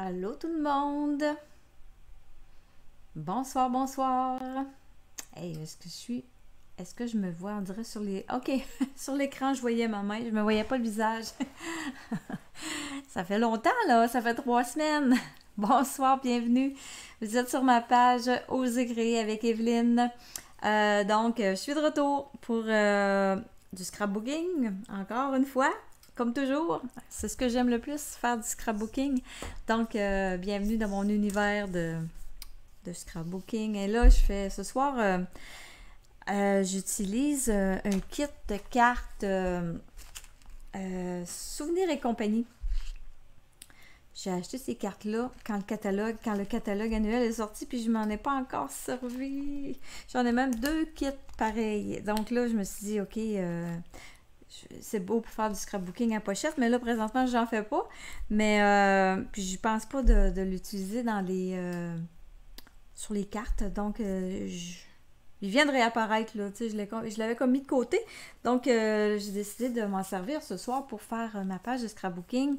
Allô tout le monde! Bonsoir, bonsoir! Hey, est-ce que je me vois, on dirait sur les... Ok, sur l'écran, je voyais ma main, je me voyais pas le visage. Ça fait longtemps, là, ça fait 3 semaines. Bonsoir, bienvenue. Vous êtes sur ma page Oser créer avec Evelyne. Je suis de retour pour du scrapbooking, encore une fois. Comme toujours, c'est ce que j'aime le plus, faire du scrapbooking. Bienvenue dans mon univers de scrapbooking. Et là, je fais ce soir, j'utilise un kit de cartes Souvenirs et compagnie. J'ai acheté ces cartes-là quand le catalogue annuel est sorti, puis je m'en ai pas encore servi. J'en ai même 2 kits pareils. Donc là, je me suis dit, OK, c'est beau pour faire du scrapbooking à pochette, mais là, présentement, j'en fais pas. Puis je pense pas de l'utiliser sur les cartes. Il vient de réapparaître, là. Tu sais, je l'avais comme mis de côté. J'ai décidé de m'en servir ce soir pour faire ma page de scrapbooking.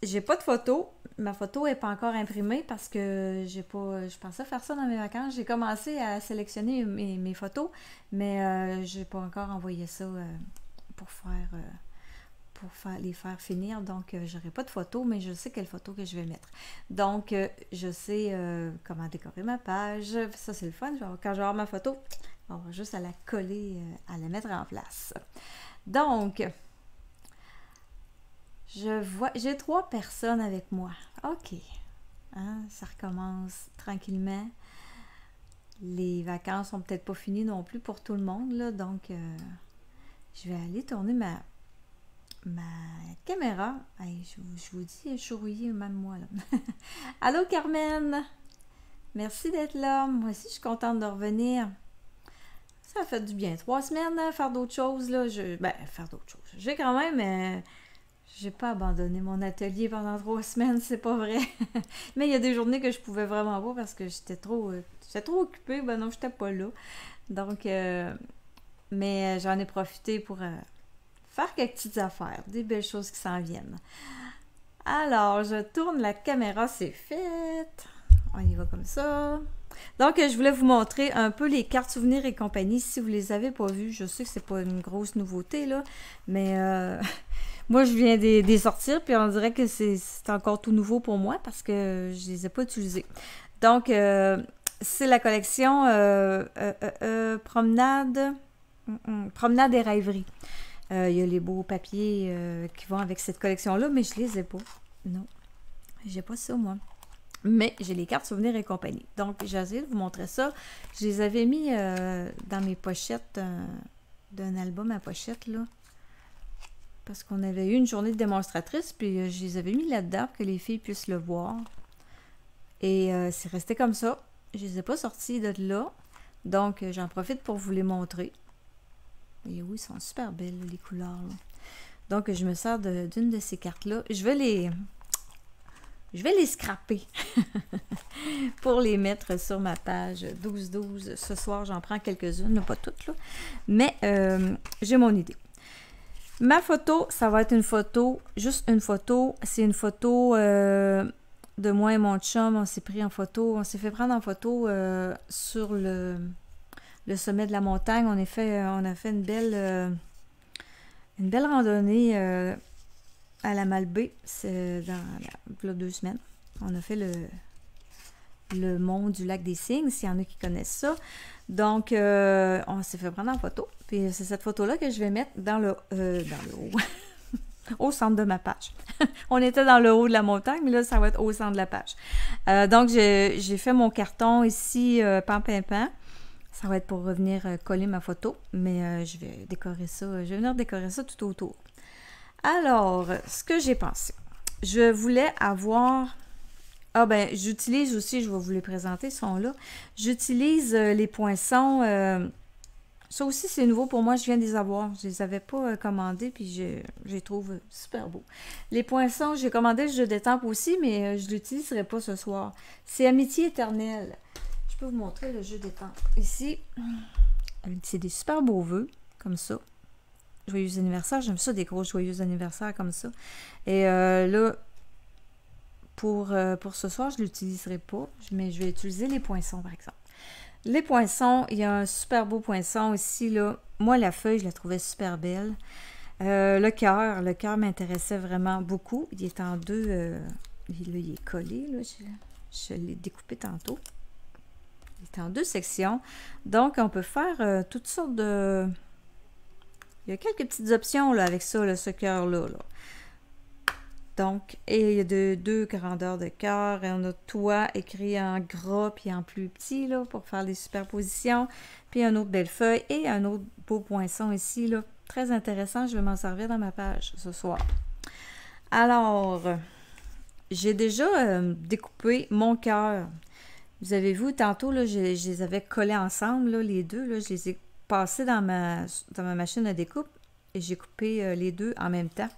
J'ai pas de photo. Ma photo n'est pas encore imprimée parce que je pensais faire ça dans mes vacances. J'ai commencé à sélectionner mes photos, mais j'ai pas encore envoyé ça pour les faire finir. J'aurai pas de photo, mais je sais quelle photo que je vais mettre. Je sais comment décorer ma page. Ça, c'est le fun. Quand je vais avoir ma photo, on va juste à la coller, à la mettre en place. Donc, j'ai 3 personnes avec moi. OK. Hein, ça recommence tranquillement. Les vacances sont peut-être pas finies non plus pour tout le monde, là. Je vais aller tourner ma caméra. Hey, je vous dis, je suis rouillée, même moi, là. Allô, Carmen! Merci d'être là. Moi aussi, je suis contente de revenir. Ça a fait du bien. 3 semaines, hein, faire d'autres choses, là. Faire d'autres choses. J'ai quand même... j'ai pas abandonné mon atelier pendant 3 semaines, c'est pas vrai. Mais il y a des journées que je pouvais vraiment pas parce que j'étais trop occupée. Ben non, j'étais pas là. Mais j'en ai profité pour faire quelques petites affaires, des belles choses qui s'en viennent. Alors, je tourne la caméra, c'est fait. On y va comme ça. Je voulais vous montrer un peu les cartes souvenirs et compagnie. Si vous les avez pas vues, je sais que c'est pas une grosse nouveauté, là, mais moi, je viens des sortir, puis on dirait que c'est encore tout nouveau pour moi parce que je les ai pas utilisés. C'est la collection Promenade et rêverie. Il y a les beaux papiers qui vont avec cette collection-là, mais je les ai pas. Non, j'ai pas ça, moi. Mais j'ai les cartes souvenirs et compagnie. Donc, j'ai essayé de vous montrer ça. Je les avais mis dans mes pochettes d'un album à pochette, là. Parce qu'on avait eu une journée de démonstratrice, puis je les avais mis là-dedans pour que les filles puissent le voir. Et c'est resté comme ça. Je les ai pas sortis de là. Donc, j'en profite pour vous les montrer. Et oui, ils sont super belles, les couleurs, là. Donc, je me sers d'une de ces cartes-là. Je vais les scraper pour les mettre sur ma page 12-12. Ce soir, j'en prends quelques-unes, pas toutes, là. Mais j'ai mon idée. Ma photo, ça va être une photo, juste une photo. C'est une photo de moi et mon chum. On s'est pris en photo, on s'est fait prendre en photo sur le sommet de la montagne. On a fait une belle randonnée à la Malbaie. C'est il y a 2 semaines. On a fait le mont du lac des Cygnes, s'il y en a qui connaissent ça. Donc, on s'est fait prendre en photo. Puis c'est cette photo-là que je vais mettre dans le haut, au centre de ma page. On était dans le haut de la montagne, mais là, ça va être au centre de la page. J'ai fait mon carton ici, pan-pin-pan. Ça va être pour revenir coller ma photo, mais je vais décorer ça. Je vais venir décorer ça tout autour. Alors, ce que j'ai pensé. Je voulais avoir... j'utilise aussi, je vais vous les présenter, ils sont là. J'utilise les poinçons. Ça aussi, c'est nouveau pour moi, je viens de les avoir. Je les avais pas commandés, puis je les trouve super beaux. Les poinçons, j'ai commandé le jeu d'étampes aussi, mais je ne l'utiliserai pas ce soir. C'est Amitié éternelle. Je peux vous montrer le jeu d'étampes. Ici, c'est des super beaux vœux, comme ça. Joyeux anniversaire, j'aime ça, des gros joyeux anniversaires comme ça. Et là, pour ce soir, je ne l'utiliserai pas, mais je vais utiliser les poinçons, par exemple. Les poinçons, il y a un super beau poinçon ici, là. Moi, la feuille, je la trouvais super belle. Le cœur m'intéressait vraiment beaucoup. Il est en deux, là, il est collé, là. Je l'ai découpé tantôt. Il est en deux sections. Donc, on peut faire toutes sortes de... Il y a quelques petites options, là, avec ça, là, ce cœur-là, là. Donc, et il y a deux grandeurs de cœur. Et on a toi écrit en gras puis en plus petit, là, pour faire les superpositions. Puis un autre belle feuille et un autre beau poinçon ici, là. Très intéressant. Je vais m'en servir dans ma page ce soir. Alors, j'ai déjà découpé mon cœur. Vous avez vu, tantôt, là, je les avais collés ensemble, là, les deux. Là, je les ai passés dans ma machine à découpe et j'ai coupé les deux en même temps.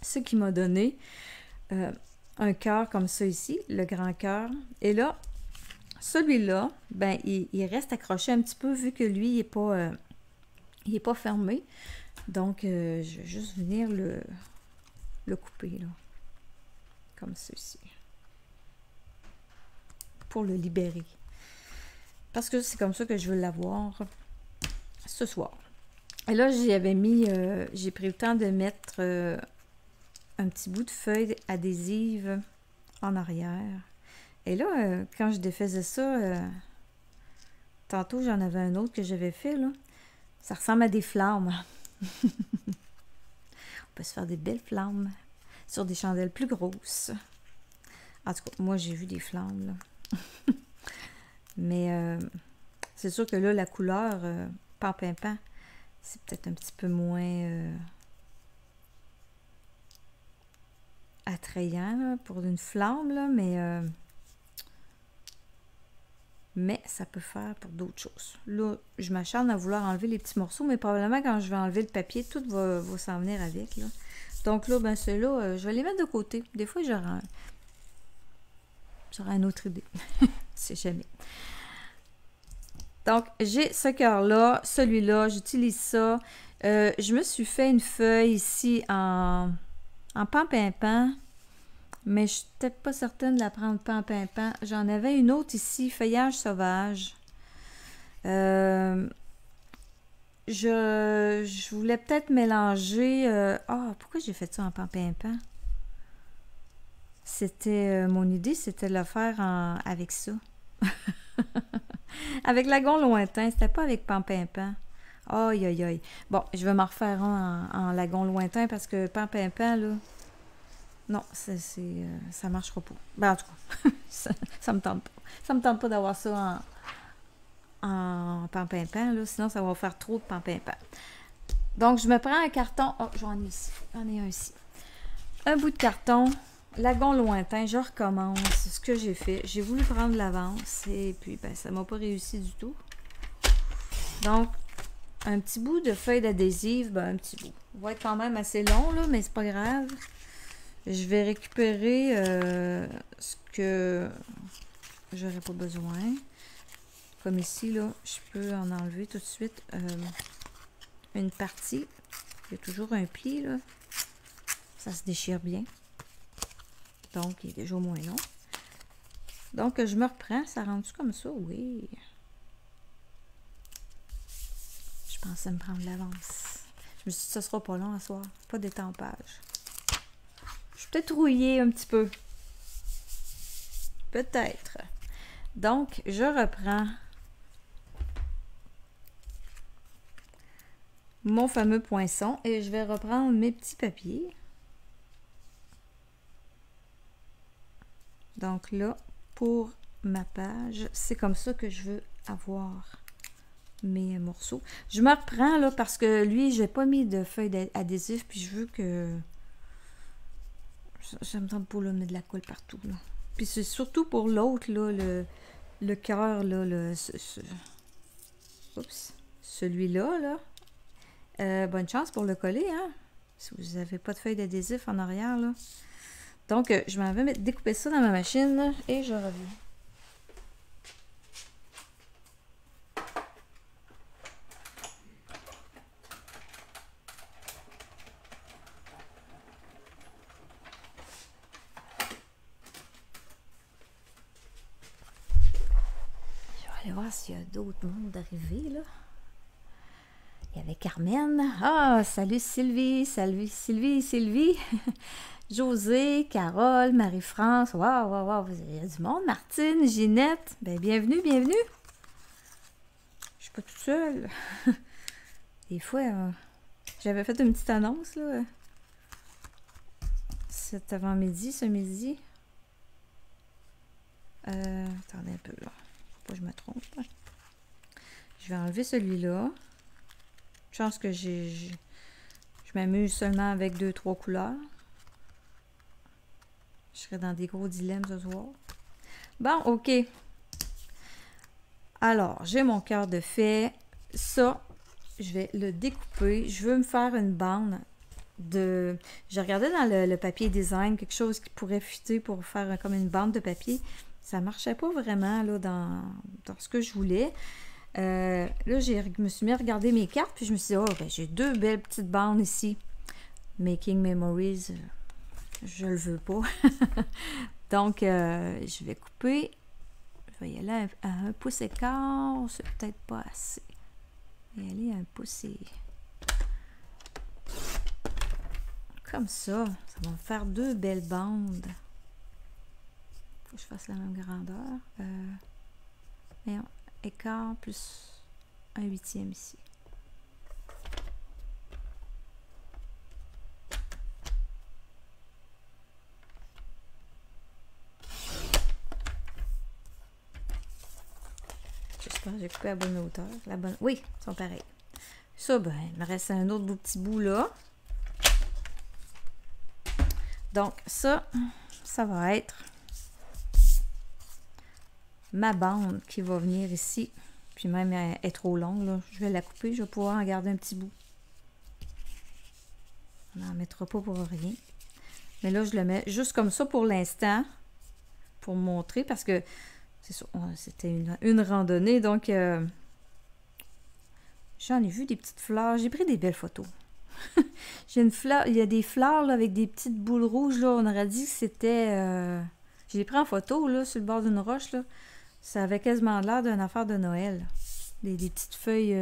Ce qui m'a donné un cœur comme ça ici, le grand cœur. Et là, celui-là, ben, il reste accroché un petit peu vu que lui, il n'est pas fermé. Donc, je vais juste venir le couper, là. Comme ceci. Pour le libérer. Parce que c'est comme ça que je veux l'avoir ce soir. Et là, j'y avais mis, j'ai pris le temps de mettre... un petit bout de feuille adhésive en arrière. Et là, quand je défaisais ça, tantôt j'en avais un autre que j'avais fait, là. Ça ressemble à des flammes. On peut se faire des belles flammes sur des chandelles plus grosses. En tout cas, moi j'ai vu des flammes, là. Mais c'est sûr que là, la couleur pan-pimpin, c'est peut-être un petit peu moins... attrayant là, pour une flamme, là, mais ça peut faire pour d'autres choses. Là, je m'acharne à vouloir enlever les petits morceaux, mais probablement quand je vais enlever le papier, tout va s'en venir avec. Là. Donc là, ben ceux-là, je vais les mettre de côté. Des fois, j'aurai une autre idée. C'est jamais. Donc, j'ai ce cœur-là, celui-là, j'utilise ça. Je me suis fait une feuille ici en pan-pimpin, mais je suis peut-être pas certaine de la prendre pan-pimpin. J'en avais une autre ici, feuillage sauvage. Je voulais peut-être mélanger... pourquoi j'ai fait ça en pan-pimpin? C'était... mon idée, c'était de le faire avec ça. Avec lagon lointain, c'était pas avec pan-pimpin. Aïe, aïe, aïe. Bon, je vais m'en refaire un en lagon lointain parce que pan-pimpin, là... Non, ça marchera pas. Ben, en tout cas, ça me tente pas. Ça me tente pas d'avoir ça en pan-pimpin, là. Sinon, ça va faire trop de pan-pimpin. Donc, je me prends un carton. Oh, j'en ai ici. J'en ai un ici. Un bout de carton. Lagon lointain. Je recommence ce que j'ai fait. J'ai voulu prendre l'avance et puis, ben, ça m'a pas réussi du tout. Donc, un petit bout de feuille d'adhésive, ben, un petit bout. Il va être quand même assez long, là, mais c'est pas grave. Je vais récupérer ce que j'aurais pas besoin. Comme ici, là, je peux en enlever tout de suite une partie. Il y a toujours un pli, là. Ça se déchire bien. Donc, il est déjà moins long. Donc, je me reprends. Ça rentre comme ça? Oui. Je pensais me prendre l'avance. Je me suis dit, ça sera pas long à soir. Pas d'étampage. Je suis peut-être rouillée un petit peu. Peut-être. Donc, je reprends mon fameux poinçon et je vais reprendre mes petits papiers. Donc là, pour ma page, c'est comme ça que je veux avoir mes morceaux. Je me reprends là parce que lui, j'ai pas mis de feuilles d'adhésif puis je veux que... Ça me tente pas là, mettre de la colle partout. Là. Puis c'est surtout pour l'autre, là, le cœur, là, oups, celui-là, là. Bonne chance pour le coller, hein? Si vous n'avez pas de feuille d'adhésif en arrière, là. Donc, je m'en vais découper ça dans ma machine, là, et je reviens. aller voir s'il y a d'autres mondes arrivés, là. Il y avait Carmen. Ah, salut Sylvie, salut Sylvie, Sylvie. José, Carole, Marie-France. Waouh, waouh, waouh, il y a du monde. Martine, Ginette. Ben, bienvenue, bienvenue. Je suis pas toute seule. Des fois, j'avais fait une petite annonce, là. Cet avant-midi, ce midi. Attendez un peu, là. Faut pas que je me trompe. Je vais enlever celui-là. Je pense que je m'amuse seulement avec 2-3 couleurs. Je serais dans des gros dilemmes ce soir. Bon, ok. Alors, j'ai mon cœur de fée. Ça, je vais le découper. Je veux me faire une bande de... J'ai regardé dans le papier design quelque chose qui pourrait fitter pour faire comme une bande de papier. Ça marchait pas vraiment là, dans ce que je voulais. Là, je me suis mis à regarder mes cartes, puis je me suis dit, oh, ben, j'ai 2 belles petites bandes ici. Making Memories, je le veux pas. Donc, je vais couper. Je vais y aller à 1 pouce et quart. C'est peut-être pas assez. Je vais y aller à 1 pouce et... Comme ça. Ça va me faire 2 belles bandes. Faut que je fasse la même grandeur. Et écart plus 1/8 ici. J'espère que j'ai coupé à bonne hauteur. La bonne... Oui, ils sont pareils. Ça, ben, il me reste un autre petit bout là. Donc, ça va être ma bande qui va venir ici. Puis même, elle est trop longue, là. Je vais la couper, je vais pouvoir en garder un petit bout. On n'en mettra pas pour rien. Mais là, je le mets juste comme ça pour l'instant. Pour montrer, parce que c'est ça, c'était une randonnée, donc j'en ai vu des petites fleurs. J'ai pris des belles photos. J'ai une fleur, il y a des fleurs là, avec des petites boules rouges, là. On aurait dit que c'était... je les pris en photo, là, sur le bord d'une roche, là. Ça avait quasiment l'air d'une affaire de Noël. Des petites feuilles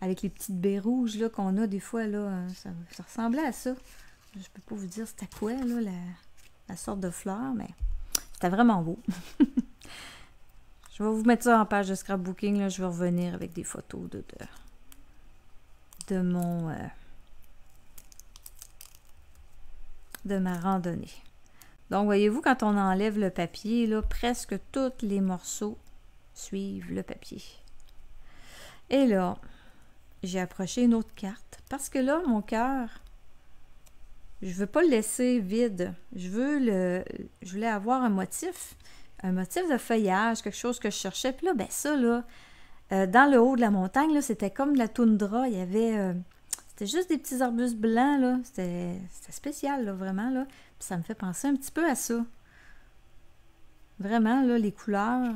avec les petites baies rouges, là, qu'on a des fois, là. Ça ressemblait à ça. Je peux pas vous dire c'était quoi, là, la sorte de fleur, mais c'était vraiment beau. Je vais vous mettre ça en page de scrapbooking, là. Je vais revenir avec des photos de mon... de ma randonnée. Donc, voyez-vous, quand on enlève le papier, là, presque tous les morceaux suivent le papier. Et là, j'ai approché une autre carte. Parce que là, mon cœur, je veux pas le laisser vide. Je voulais avoir un motif de feuillage, quelque chose que je cherchais. Puis là, ben ça, là, dans le haut de la montagne, là, c'était comme la toundra. Il y avait... c'était juste des petits arbustes blancs, là. C'était spécial, là, vraiment, là. Puis ça me fait penser un petit peu à ça. Vraiment, là, les couleurs,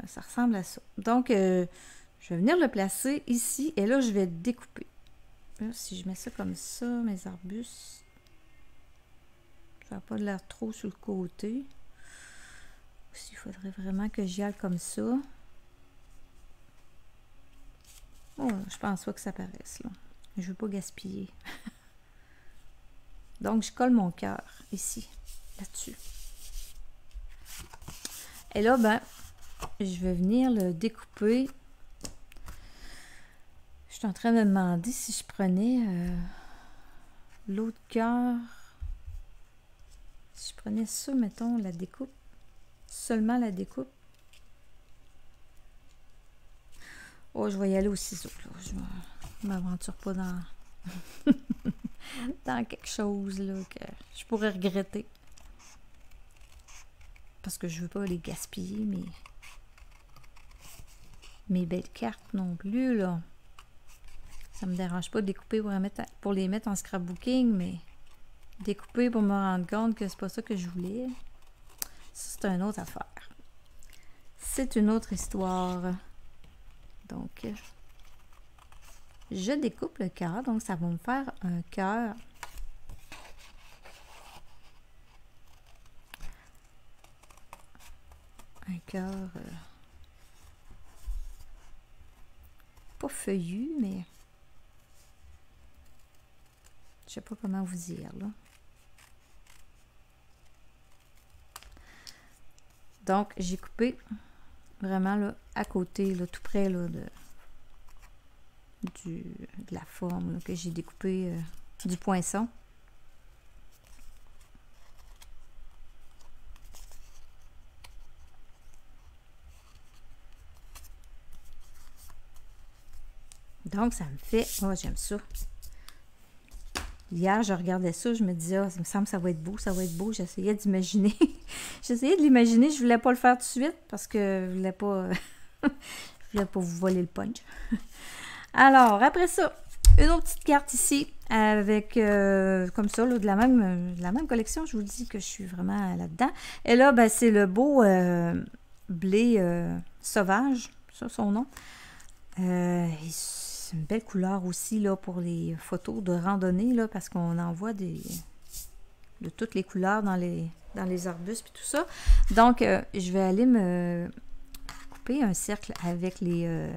ça ressemble à ça. Donc, je vais venir le placer ici, et là, je vais découper. Là, si je mets ça comme ça, mes arbustes, ça n'a pas l'air trop sur le côté. Aussi, il faudrait vraiment que j'y aille comme ça. Oh, je pense pas que ça paraisse, là. Je ne veux pas gaspiller. Donc, je colle mon cœur ici, là-dessus. Et là, ben, je vais venir le découper. Je suis en train de me demander si je prenais l'autre cœur. Si je prenais ça, mettons, la découpe. Seulement la découpe. Oh, je vais y aller au ciseau, là. Je ne m'aventure pas dans... dans quelque chose, là, que je pourrais regretter. Parce que je veux pas les gaspiller, mes belles cartes non plus, là. Ça me dérange pas de découper pour les mettre en scrapbooking, mais découper pour me rendre compte que c'est pas ça que je voulais. Ça, c'est une autre affaire. C'est une autre histoire. Donc, je découpe le cœur. Donc, ça va me faire un cœur. Un cœur feuillu, mais je sais pas comment vous dire, là. Donc, j'ai coupé vraiment là, à côté, là, tout près là, de la forme là, que j'ai découpé du poinçon. Donc, ça me fait... Oh, j'aime ça. Hier, je regardais ça, je me disais, ah, ça me semble que ça va être beau, ça va être beau. J'essayais d'imaginer. J'essayais de l'imaginer, je voulais pas le faire tout de suite parce que je voulais pas... je voulais pas vous voler le punch. Alors, après ça, une autre petite carte ici avec, comme ça, là, de la même collection. Je vous dis que je suis vraiment là-dedans. Et là, ben, c'est le beau blé sauvage, ça, son nom. C'est une belle couleur aussi là, pour les photos de randonnée, là, parce qu'on en voit de toutes les couleurs dans les arbustes et tout ça. Donc, je vais aller me couper un cercle avec les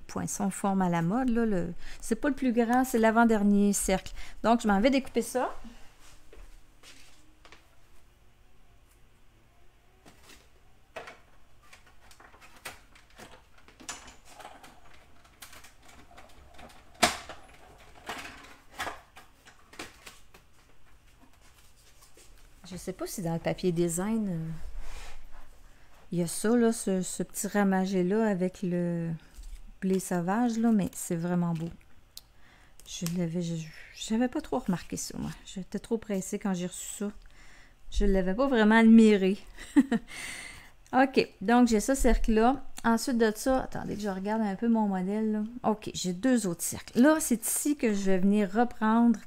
poinçons forme à la mode. Là, c'est pas le plus grand, c'est l'avant-dernier cercle. Donc, je m'en vais découper ça. Je sais pas si dans le papier design, il y a ça, là, ce petit ramagé-là avec le blé sauvage, là, mais c'est vraiment beau. J'avais pas trop remarqué ça, moi. J'étais trop pressée quand j'ai reçu ça. Je l'avais pas vraiment admiré. OK, donc j'ai ce cercle-là. Ensuite de ça, attendez que je regarde un peu mon modèle, là. OK, j'ai deux autres cercles. Là, c'est ici que je vais venir reprendre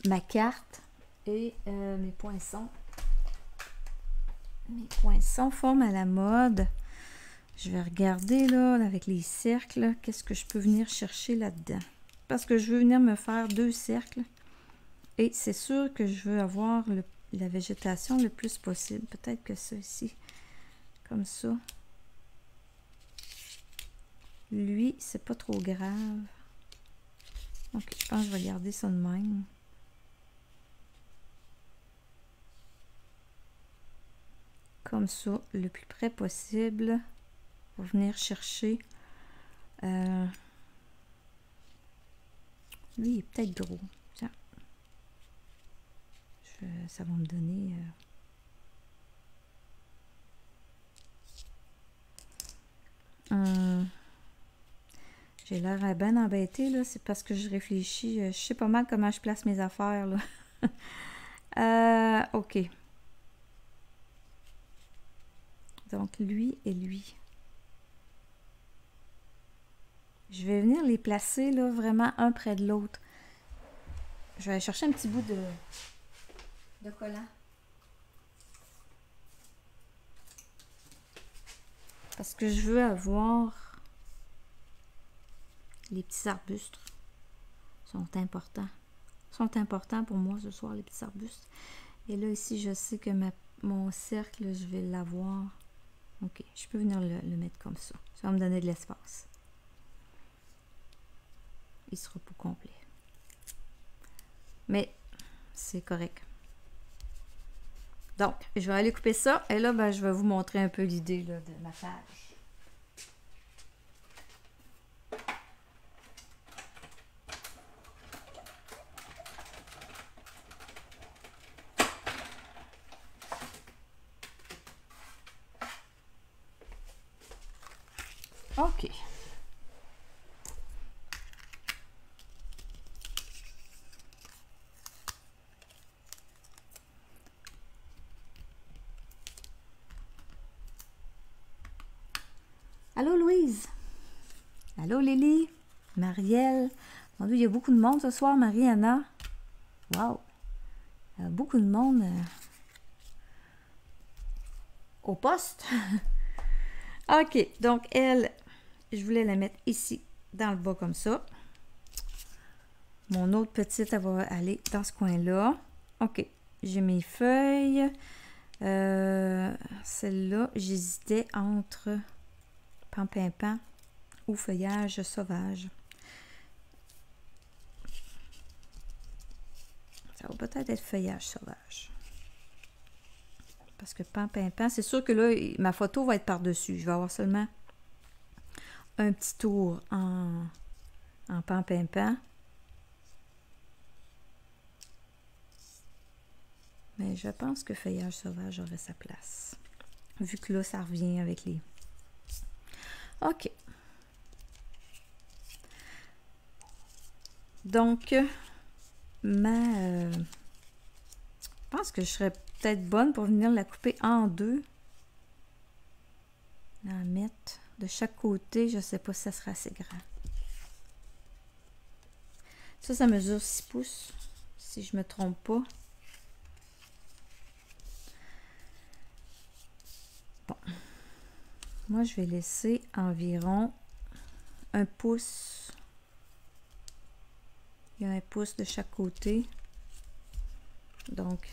ma carte et mes poinçons. Mes poinçons forment à la mode. Je vais regarder là avec les cercles, qu'est-ce que je peux venir chercher là-dedans. Parce que je veux venir me faire deux cercles. Et c'est sûr que je veux avoir la végétation le plus possible. Peut-être que ça ici, comme ça. Lui, c'est pas trop grave. Donc, je pense que je vais garder ça de même. Comme ça, le plus près possible. Pour venir chercher. Lui, il est peut-être gros. Tiens. Ça va me donner... J'ai l'air bien embêtée, là. C'est parce que je réfléchis. Je sais pas mal comment je place mes affaires, là. OK. Donc, lui et lui. Je vais venir les placer, là, vraiment un près de l'autre. Je vais aller chercher un petit bout de collant. Parce que je veux avoir... Les petits arbustes sont importants. Sont importants pour moi ce soir, les petits arbustes. Et là, ici, je sais que mon cercle, je vais l'avoir. OK, je peux venir le mettre comme ça. Ça va me donner de l'espace. Il sera pas complet. Mais c'est correct. Donc, je vais aller couper ça. Et là, ben, je vais vous montrer un peu l'idée de ma page. OK. Allô, Louise? Allô, Lily? Marielle? Mon Dieu, il y a beaucoup de monde ce soir, Marie-Anna. Wow! Il y a beaucoup de monde au poste. OK, donc elle, je voulais la mettre ici, dans le bas comme ça. Mon autre petite, elle va aller dans ce coin-là. OK, j'ai mes feuilles. Celle-là, j'hésitais entre Pampimpan ou feuillage sauvage. Ça va peut-être être feuillage sauvage. Parce que pan-pimpin, c'est sûr que là, ma photo va être par-dessus. Je vais avoir seulement un petit tour en pan-pimpin. Mais je pense que feuillage sauvage aurait sa place. Vu que là, ça revient avec les... OK. Donc, je pense que je serais peut-être bonne pour venir la couper en deux. La mettre de chaque côté. Je ne sais pas si ça sera assez grand. Ça mesure 6 pouces, si je ne me trompe pas. Bon. Moi, je vais laisser environ 1 pouce. Il y a 1 pouce de chaque côté. Donc,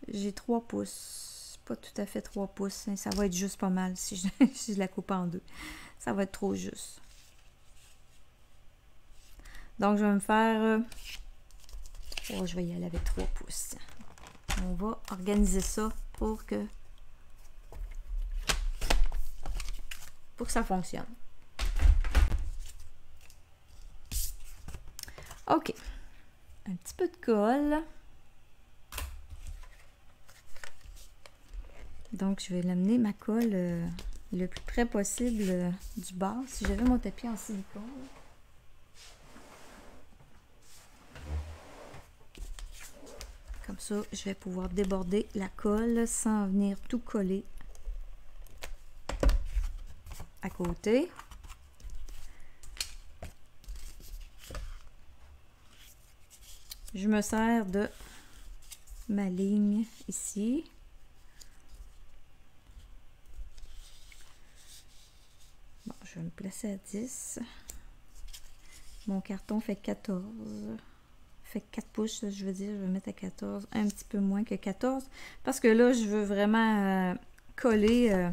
j'ai 3 pouces. Pas tout à fait 3 pouces. Hein. Ça va être juste pas mal si si je la coupe en deux. Ça va être trop juste. Donc, je vais me faire... Oh, je vais y aller avec 3 pouces. On va organiser ça pour que ça fonctionne. OK. Un petit peu de colle. Donc, je vais l'amener ma colle le plus près possible du bord. Si j'avais mon tapis en silicone. Comme ça, je vais pouvoir déborder la colle sans venir tout coller à côté. Je me sers de ma ligne ici. Bon, je vais me placer à 10. Mon carton fait 14. Fait 4 pouces, je veux dire, je vais mettre à 14. Un petit peu moins que 14. Parce que là, je veux vraiment coller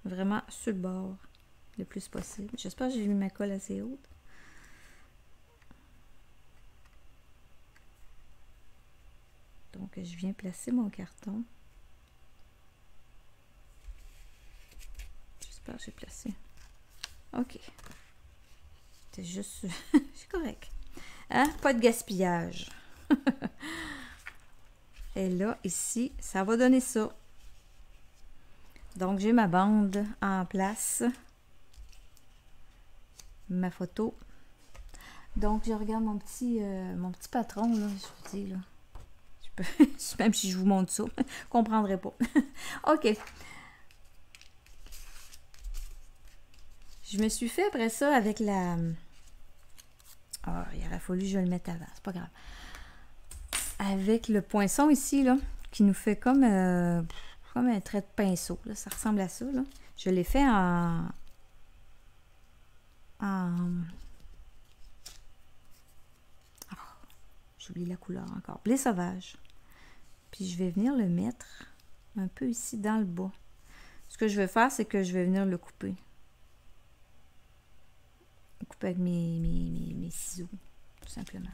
vraiment sur le bord le plus possible. J'espère que j'ai mis ma colle assez haute. Donc, je viens placer mon carton. J'espère que j'ai placé. OK. C'est juste... c'est correct. Hein? Pas de gaspillage. Et là, ici, ça va donner ça. Donc, j'ai ma bande en place. Ma photo. Donc, je regarde mon petit patron, là, je vous dis, là. Même si je vous montre ça, je ne comprendrai pas. OK. Je me suis fait après ça avec la... Ah, il aurait fallu que je le mette avant, c'est pas grave. Avec le poinçon ici, là, qui nous fait comme un trait de pinceau. Là. Ça ressemble à ça, là. Je l'ai fait j'oublie la couleur encore. Blé sauvage. Puis je vais venir le mettre un peu ici dans le bas. Ce que je vais faire, c'est que je vais venir le couper. Couper avec mes ciseaux, tout simplement.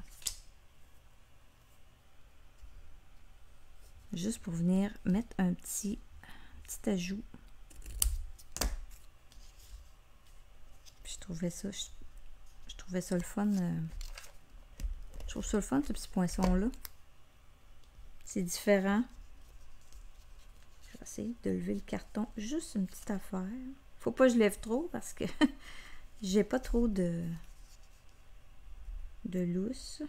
Juste pour venir mettre un petit ajout. Puis je trouvais ça le fun. Je trouve ça le fun, ce petit poinçon-là. C'est différent. Je vais essayer de lever le carton. Juste une petite affaire. Faut pas que je lève trop parce que j'ai pas trop de lousse.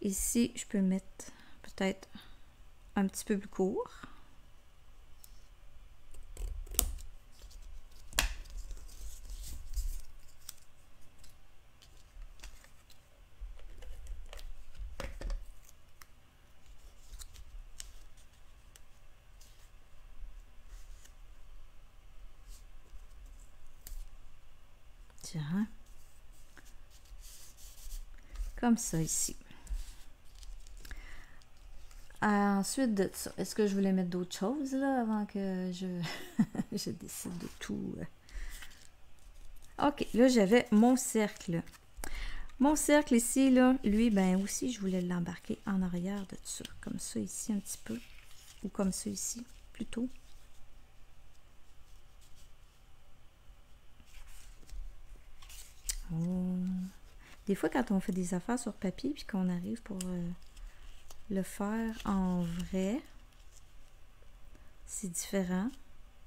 Ici, je peux mettre peut-être un petit peu plus court. Tiens. Comme ça ici. Ensuite de ça, est-ce que je voulais mettre d'autres choses là avant que je décide de tout? Ok, là j'avais mon cercle. Mon cercle ici, là, lui, ben aussi, je voulais l'embarquer en arrière de ça. Comme ça ici un petit peu. Ou comme ça ici, plutôt. Oh. Des fois, quand on fait des affaires sur papier, puis qu'on arrive pour le faire en vrai, c'est différent.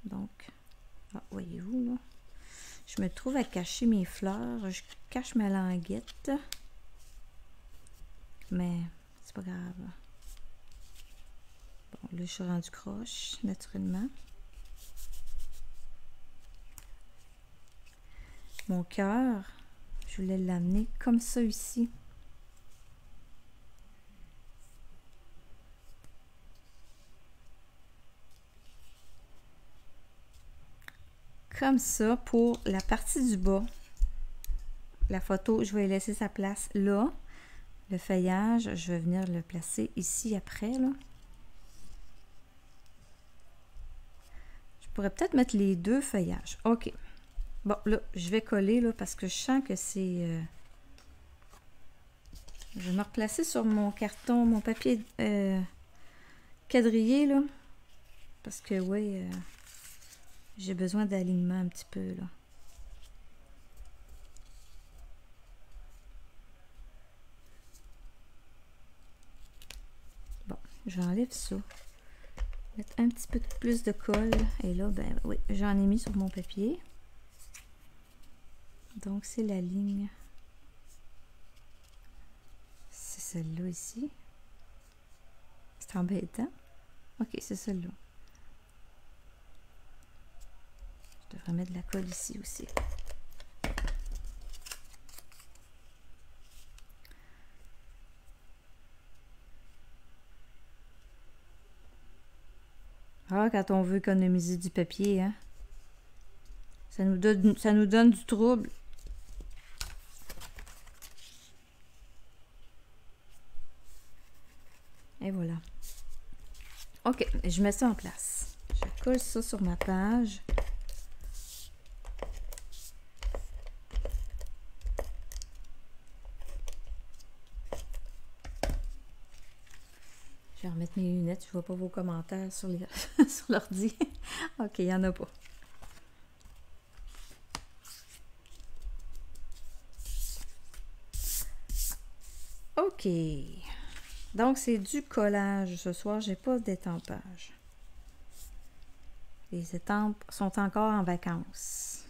Donc, voyez-vous, là. Je me trouve à cacher mes fleurs. Je cache ma languette. Mais c'est pas grave. Bon, là, je suis rendue croche, naturellement. Mon cœur, je voulais l'amener comme ça ici. Comme ça pour la partie du bas. La photo, je vais laisser sa place là. Le feuillage, je vais venir le placer ici après, là. Je pourrais peut-être mettre les deux feuillages. OK. Bon, là, je vais coller, là, parce que je sens que c'est... Je vais me replacer sur mon carton, mon papier quadrillé, là. Parce que, oui, j'ai besoin d'alignement un petit peu, là. Bon, j'enlève ça. Mettre un petit peu plus de colle. Et là, ben oui, j'en ai mis sur mon papier. Donc, c'est la ligne. C'est celle-là ici. C'est embêtant. Ok, c'est celle-là. Je devrais mettre de la colle ici aussi. Ah, quand on veut économiser du papier, hein. Ça nous donne du trouble. Et voilà. Ok, je mets ça en place. Je colle ça sur ma page. Je vais remettre mes lunettes. Je vois pas vos commentaires sur sur l'ordi. Ok, il n'y en a pas. Ok. Donc, c'est du collage. Ce soir, j'ai pas d'étampage. Les étampes sont encore en vacances.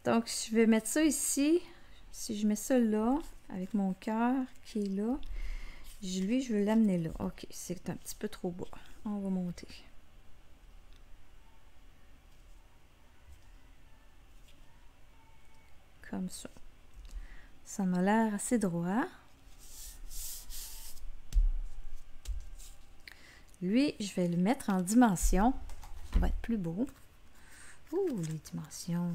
Donc, je vais mettre ça ici. Si je mets ça là, avec mon cœur qui est là, lui, je veux l'amener là. Ok, c'est un petit peu trop bas. On va monter. Comme ça. Ça m'a l'air assez droit. Lui, je vais le mettre en dimension. Il va être plus beau. Ouh, les dimensions.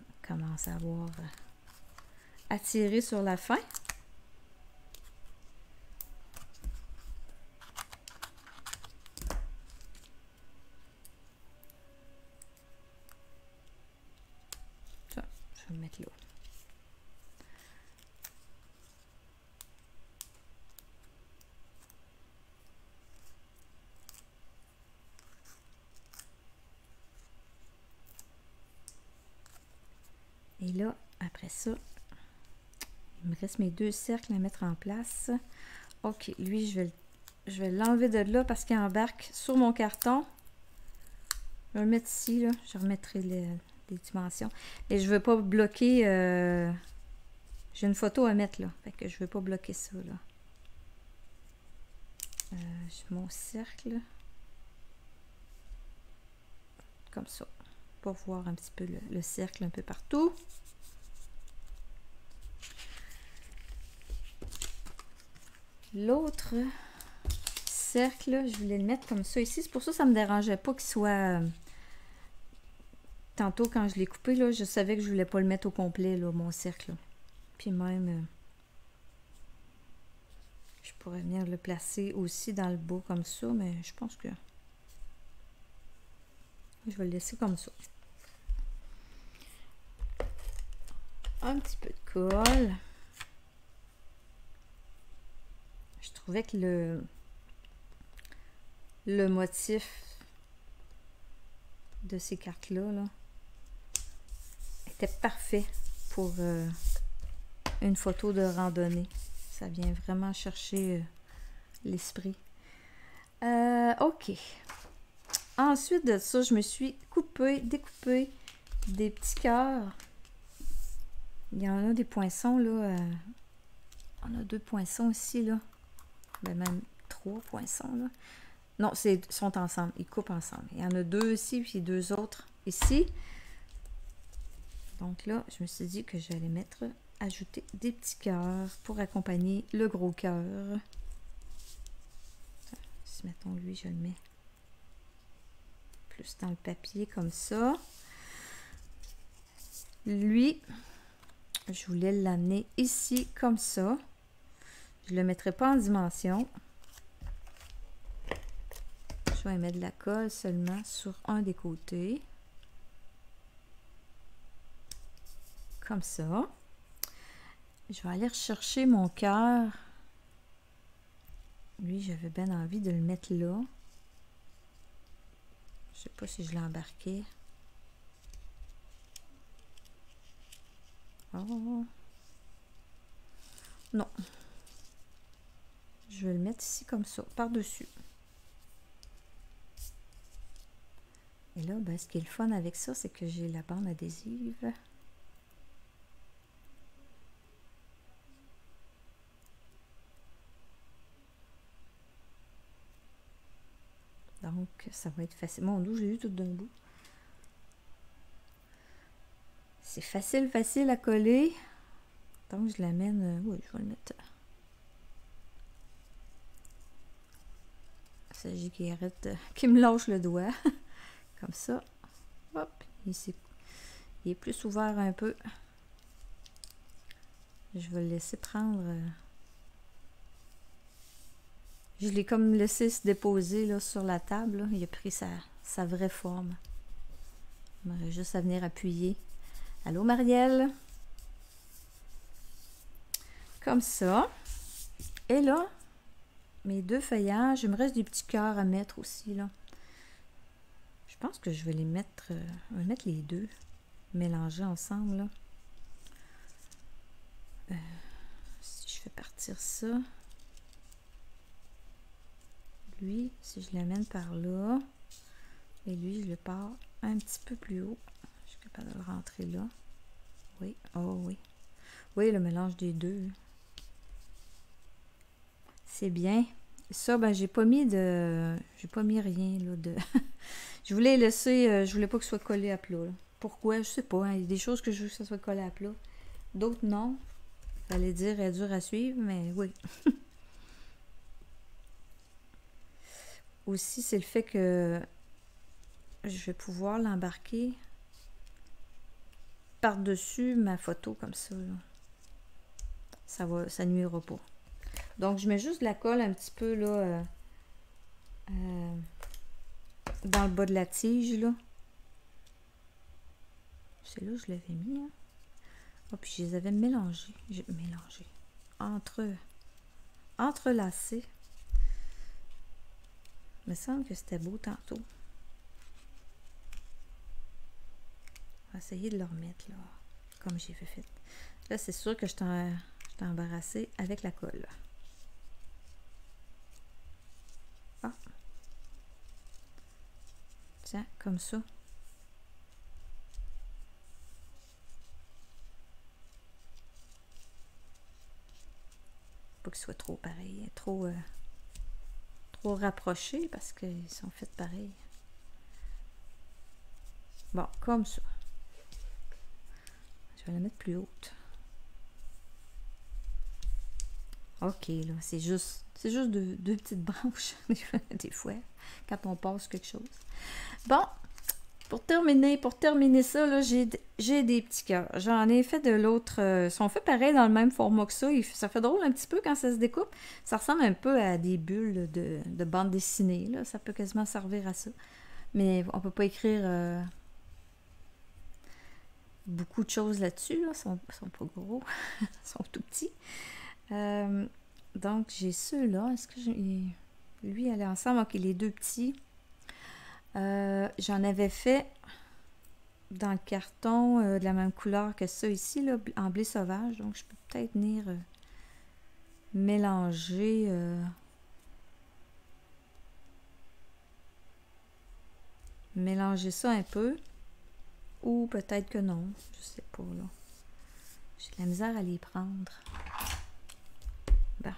On commence à avoir attiré sur la fin. Ça, je vais le mettre là. Et là, après ça, il me reste mes deux cercles à mettre en place. Ok, lui, je vais l'enlever de là parce qu'il embarque sur mon carton. Je vais le mettre ici, là. Je remettrai les dimensions. Et je ne veux pas bloquer... J'ai une photo à mettre, là. Fait que je ne veux pas bloquer ça, là. J'ai mon cercle. Comme ça. Pour voir un petit peu le cercle un peu partout. L'autre cercle, je voulais le mettre comme ça ici. C'est pour ça que ça ne me dérangeait pas qu'il soit tantôt, quand je l'ai coupé, là, je savais que je voulais pas le mettre au complet, là, mon cercle. Là. Puis même, je pourrais venir le placer aussi dans le bas comme ça, mais je pense que je vais le laisser comme ça. Un petit peu de colle. Je trouvais que le motif de ces cartes-là là, était parfait pour une photo de randonnée. Ça vient vraiment chercher l'esprit. Ok. Ensuite de ça, je me suis découpé des petits cœurs. Il y en a des poinçons, là. On a 2 poinçons ici, là. Ben, même 3 poinçons, là. Non, ils sont ensemble. Ils coupent ensemble. Il y en a 2 ici, puis 2 autres ici. Donc là, je me suis dit que j'allais ajouter des petits cœurs pour accompagner le gros cœur. Si, mettons, lui, je le mets plus dans le papier, comme ça. Lui, je voulais l'amener ici, comme ça. Je ne le mettrai pas en dimension. Je vais mettre de la colle seulement sur un des côtés. Comme ça. Je vais aller rechercher mon cœur. Lui, j'avais bien envie de le mettre là. Je sais pas si je l'ai embarqué. Oh. Non. Je vais le mettre ici comme ça, par-dessus. Et là, ben, ce qui est le fun avec ça, c'est que j'ai la bande adhésive. Donc, ça va être facile. Mon Dieu, j'ai eu tout d'un bout. C'est facile à coller. Donc, je l'amène... oui, je vais le mettre... Il s'agit qu'il arrête... qu'il me lâche le doigt. Comme ça. Hop. Ici. Il est plus ouvert un peu. Je vais le laisser prendre... Je l'ai comme laissé se déposer là, sur la table. Là. Il a pris sa vraie forme. Il m'aurait juste à venir appuyer. Allô, Marielle? Comme ça. Et là, mes 2 feuillages. Il me reste des petits cœurs à mettre aussi. Là. Je pense que je vais les mettre... je vais mettre les 2. Mélanger ensemble. Là. Si je fais partir ça... Lui, si je l'amène par là, et lui, je le pars un petit peu plus haut. Je suis capable de le rentrer là. Oui, oh oui. Oui, le mélange des 2. C'est bien. Ça, ben, j'ai pas mis rien, là, de... je voulais laisser, je voulais pas que ce soit collé à plat, là. Pourquoi? Je sais pas. Hein. Il y a des choses que je veux que ça soit collé à plat. D'autres, non. Fallait dire, elle est dure à suivre, mais oui. Aussi, c'est le fait que je vais pouvoir l'embarquer par-dessus ma photo comme ça. Là. Ça nuira pas. Donc, je mets juste de la colle un petit peu là dans le bas de la tige. Là. C'est là que je l'avais mis. Hein. Oh, puis je les avais mélangés. Entrelacés. Il me semble que c'était beau tantôt. On va essayer de le remettre là, comme j'ai fait. Là, c'est sûr que je t'ai embarrassé avec la colle. Ah. Tiens, comme ça. Pas qu'il soit trop pareil, trop rapprochés parce qu'ils sont faits pareil. Bon, comme ça. Je vais la mettre plus haute. Ok, là, c'est juste deux petites branches des fois, quand on passe quelque chose. Bon, Pour terminer ça, là, j'ai des petits cœurs. J'en ai fait de l'autre. Ils sont faits pareil dans le même format que ça. Ça fait drôle un petit peu quand ça se découpe. Ça ressemble un peu à des bulles de bande dessinée. Là. Ça peut quasiment servir à ça. Mais on peut pas écrire beaucoup de choses là-dessus. Là. Ils sont pas gros. Ils sont tout petits. Donc, j'ai ceux-là. Est-ce que lui, elle est ensemble. Ok, les deux petits. J'en avais fait dans le carton de la même couleur que ça ici, là, en blé sauvage. Donc, je peux peut-être venir mélanger ça un peu. Ou peut-être que non. Je sais pas, là. J'ai de la misère à les prendre. Bon.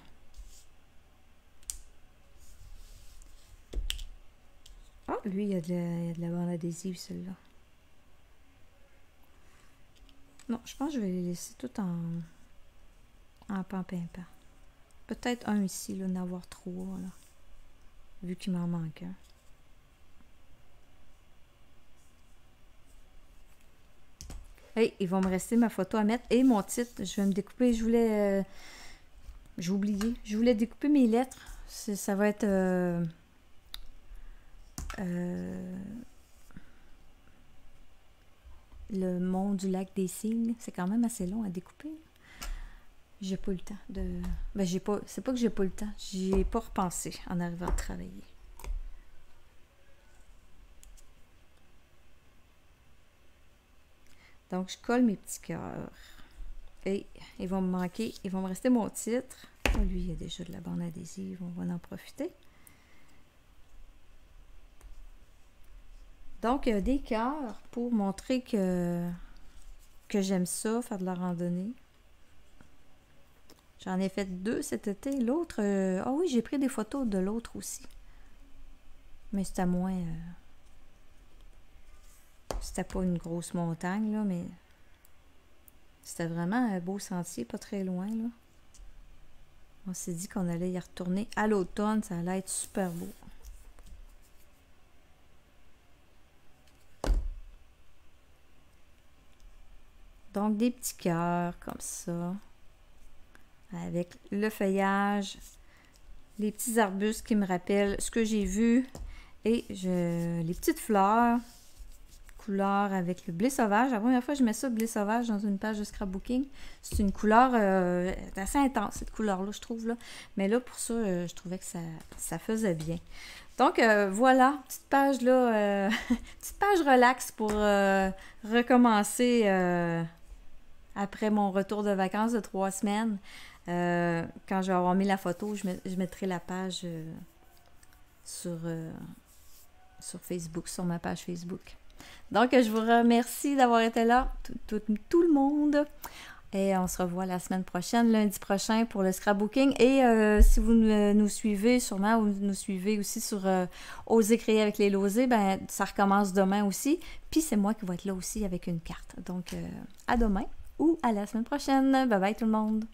Ah, lui, il y a de la bande adhésive, celui-là. Non, je pense que je vais les laisser tout en pan-pimpant. Peut-être un ici, là, d'en avoir trois, là. Vu qu'il m'en manque un. Hey, il va me rester ma photo à mettre et mon titre. Je vais me découper. Je voulais... j'ai oublié. Je voulais découper mes lettres. Ça va être... le mont du lac des Cygnes. C'est quand même assez long à découper. J'ai pas eu le temps de... Ben, j'ai pas... C'est pas que j'ai pas eu le temps. J'y ai pas repensé en arrivant à travailler. Donc, je colle mes petits cœurs. Et ils vont me manquer. Il va me rester mon titre. Oh, lui, il y a déjà de la bande adhésive. On va en profiter. Donc, des cœurs pour montrer que j'aime ça, faire de la randonnée. J'en ai fait 2 cet été. L'autre... ah oui, j'ai pris des photos de l'autre aussi. Mais c'était moins... c'était pas une grosse montagne, là, mais... C'était vraiment un beau sentier, pas très loin, là. On s'est dit qu'on allait y retourner à l'automne. Ça allait être super beau. Donc, des petits cœurs comme ça. Avec le feuillage. Les petits arbustes qui me rappellent ce que j'ai vu. Et les petites fleurs. Couleur avec le blé sauvage. La première fois je mets ça, blé sauvage, dans une page de scrapbooking. C'est une couleur assez intense, cette couleur-là, je trouve. Là. Mais là, pour ça, je trouvais que ça faisait bien. Donc, voilà, petite page là, petite page relax pour recommencer après mon retour de vacances de 3 semaines. Quand je vais avoir mis la photo, je mettrai la page sur Facebook, sur ma page Facebook. Donc, je vous remercie d'avoir été là, tout le monde. Et on se revoit la semaine prochaine, lundi prochain, pour le scrapbooking. Et si vous nous suivez, sûrement, vous nous suivez aussi sur Oser créer avec les Losés, ben ça recommence demain aussi. Puis c'est moi qui vais être là aussi avec une carte. Donc, à demain ou à la semaine prochaine. Bye bye tout le monde!